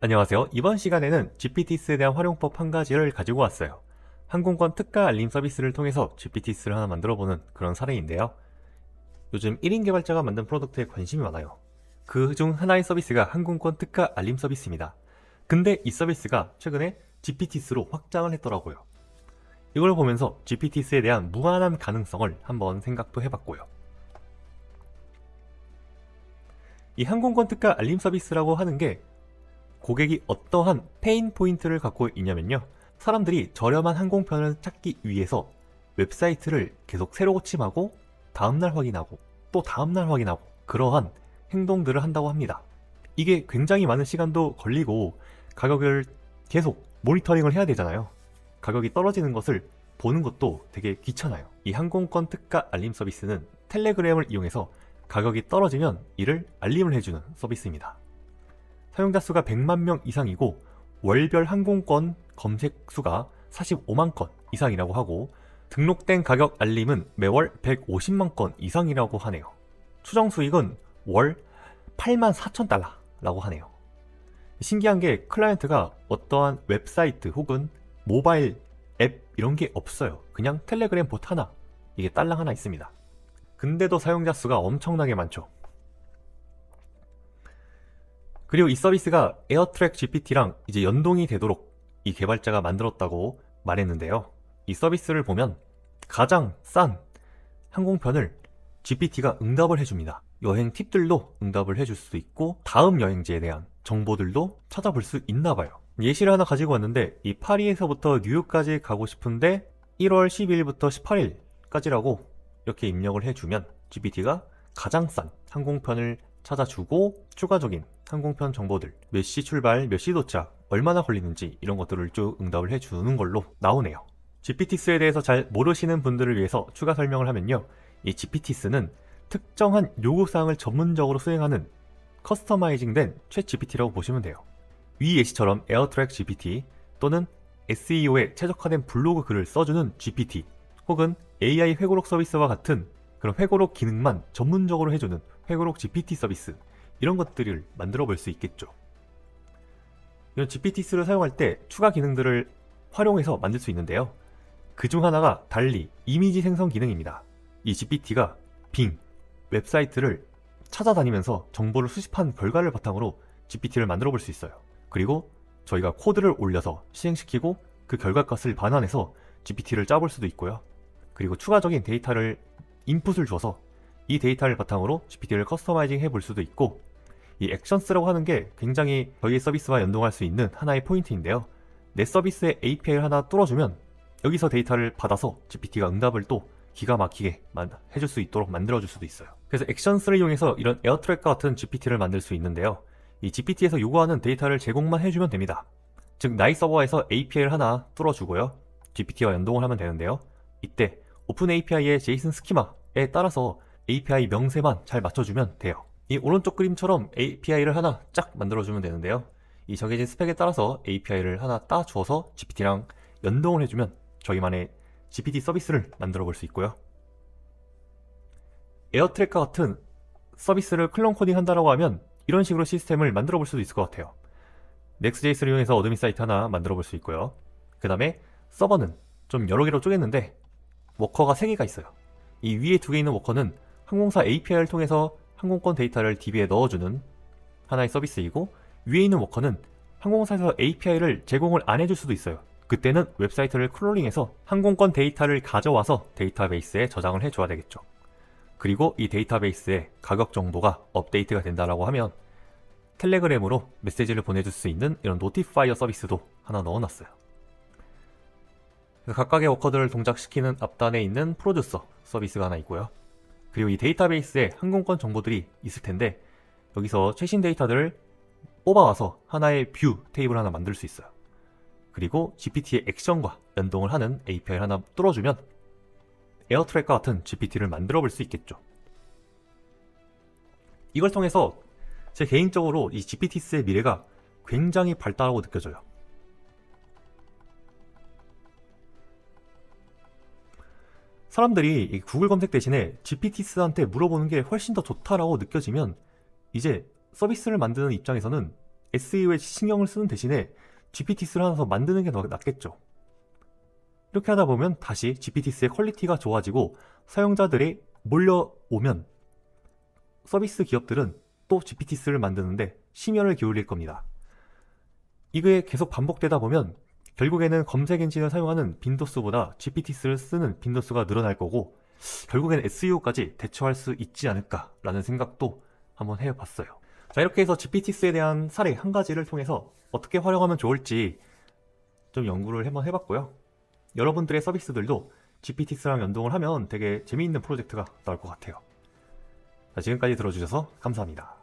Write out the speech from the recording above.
안녕하세요. 이번 시간에는 GPT스에 대한 활용법 한 가지를 가지고 왔어요. 항공권 특가 알림 서비스를 통해서 GPT스를 하나 만들어보는 그런 사례인데요. 요즘 1인 개발자가 만든 프로덕트에 관심이 많아요. 그 중 하나의 서비스가 항공권 특가 알림 서비스입니다. 근데 이 서비스가 최근에 GPT스로 확장을 했더라고요. 이걸 보면서 GPT스에 대한 무한한 가능성을 한번 생각도 해봤고요. 이 항공권 특가 알림 서비스라고 하는 게 고객이 어떠한 페인 포인트를 갖고 있냐면요, 사람들이 저렴한 항공편을 찾기 위해서 웹사이트를 계속 새로 고침하고 다음날 확인하고 또 다음날 확인하고 그러한 행동들을 한다고 합니다. 이게 굉장히 많은 시간도 걸리고 가격을 계속 모니터링을 해야 되잖아요. 가격이 떨어지는 것을 보는 것도 되게 귀찮아요. 이 항공권 특가 알림 서비스는 텔레그램을 이용해서 가격이 떨어지면 이를 알림을 해주는 서비스입니다. 사용자 수가 100만 명 이상이고 월별 항공권 검색 수가 45만 건 이상이라고 하고 등록된 가격 알림은 매월 150만 건 이상이라고 하네요. 추정 수익은 월 8만 4천 달러라고 하네요. 신기한 게 클라이언트가 어떠한 웹사이트 혹은 모바일 앱 이런 게 없어요. 그냥 텔레그램 봇 하나, 이게 딸랑 하나 있습니다. 근데도 사용자 수가 엄청나게 많죠. 그리고 이 서비스가 에어트랙 GPT랑 이제 연동이 되도록 이 개발자가 만들었다고 말했는데요. 이 서비스를 보면 가장 싼 항공편을 GPT가 응답을 해줍니다. 여행 팁들도 응답을 해줄 수 있고 다음 여행지에 대한 정보들도 찾아볼 수 있나 봐요. 예시를 하나 가지고 왔는데 이 파리에서부터 뉴욕까지 가고 싶은데 1월 12일부터 18일까지라고 이렇게 입력을 해주면 GPT가 가장 싼 항공편을 찾아주고 추가적인 항공편 정보들, 몇 시 출발, 몇 시 도착, 얼마나 걸리는지 이런 것들을 쭉 응답을 해주는 걸로 나오네요. GPT스에 대해서 잘 모르시는 분들을 위해서 추가 설명을 하면요, 이 GPT스는 특정한 요구사항을 전문적으로 수행하는 커스터마이징된 챗 GPT라고 보시면 돼요. 위 예시처럼 에어트랙 GPT 또는 SEO에 최적화된 블로그 글을 써주는 GPT 혹은 AI 회고록 서비스와 같은 그런 회고록 기능만 전문적으로 해주는 회고록 GPT 서비스, 이런 것들을 만들어 볼 수 있겠죠. 이런 GPT스를 사용할 때 추가 기능들을 활용해서 만들 수 있는데요. 그 중 하나가 달리 이미지 생성 기능입니다. 이 GPT가 빙 웹사이트를 찾아다니면서 정보를 수집한 결과를 바탕으로 GPT를 만들어 볼 수 있어요. 그리고 저희가 코드를 올려서 실행시키고 그 결과값을 반환해서 GPT를 짜볼 수도 있고요. 그리고 추가적인 데이터를 인풋을 줘서 이 데이터를 바탕으로 GPT를 커스터마이징 해볼 수도 있고, 이 액션스라고 하는 게 굉장히 저희의 서비스와 연동할 수 있는 하나의 포인트인데요. 내 서비스에 API를 하나 뚫어주면 여기서 데이터를 받아서 GPT가 응답을 또 기가 막히게 해줄 수 있도록 만들어줄 수도 있어요. 그래서 액션스를 이용해서 이런 에어트랙과 같은 GPT를 만들 수 있는데요. 이 GPT에서 요구하는 데이터를 제공만 해주면 됩니다. 즉 나이 서버에서 API를 하나 뚫어주고요, GPT와 연동을 하면 되는데요. 이때 오픈 API의 제이슨 스키마에 따라서 API 명세만 잘 맞춰주면 돼요. 이 오른쪽 그림처럼 API를 하나 쫙 만들어주면 되는데요. 이 정해진 스펙에 따라서 API를 하나 따주어서 GPT랑 연동을 해주면 저희만의 GPT 서비스를 만들어 볼 수 있고요. 에어트랙과 같은 서비스를 클론 코딩 한다고 하면 이런 식으로 시스템을 만들어 볼 수도 있을 것 같아요. Next.js를 이용해서 어드민 사이트 하나 만들어 볼 수 있고요. 그 다음에 서버는 좀 여러 개로 쪼갰는데 워커가 3개가 있어요. 이 위에 2개 있는 워커는 항공사 API를 통해서 항공권 데이터를 DB에 넣어주는 하나의 서비스이고, 위에 있는 워커는 항공사에서 API를 제공을 안 해줄 수도 있어요. 그때는 웹사이트를 크롤링해서 항공권 데이터를 가져와서 데이터베이스에 저장을 해줘야 되겠죠. 그리고 이 데이터베이스에 가격 정보가 업데이트가 된다라고 하면 텔레그램으로 메시지를 보내줄 수 있는 이런 노티파이어 서비스도 하나 넣어놨어요. 그래서 각각의 워커들을 동작시키는 앞단에 있는 프로듀서 서비스가 하나 있고요. 그리고 이 데이터베이스에 항공권 정보들이 있을 텐데 여기서 최신 데이터들을 뽑아와서 하나의 뷰 테이블 하나 만들 수 있어요. 그리고 GPT의 액션과 연동을 하는 API를 하나 뚫어주면 에어트랙과 같은 GPT를 만들어 볼 수 있겠죠. 이걸 통해서 제 개인적으로 이 GPT스의 미래가 굉장히 발달하고 느껴져요. 사람들이 구글 검색 대신에 GPT스한테 물어보는 게 훨씬 더 좋다라고 느껴지면 이제 서비스를 만드는 입장에서는 SEO에 신경을 쓰는 대신에 GPT스를 하나 더 만드는 게 더 낫겠죠. 이렇게 하다 보면 다시 GPT스의 퀄리티가 좋아지고 사용자들이 몰려오면 서비스 기업들은 또 GPT스를 만드는데 심혈을 기울일 겁니다. 이게 계속 반복되다 보면 결국에는 검색 엔진을 사용하는 빈도수보다 GPT스를 쓰는 빈도수가 늘어날 거고 결국에는 SEO까지 대처할 수 있지 않을까라는 생각도 한번 해봤어요. 자, 이렇게 해서 GPT스에 대한 사례 한 가지를 통해서 어떻게 활용하면 좋을지 좀 연구를 한번 해봤고요. 여러분들의 서비스들도 GPT스랑 연동을 하면 되게 재미있는 프로젝트가 나올 것 같아요. 자, 지금까지 들어주셔서 감사합니다.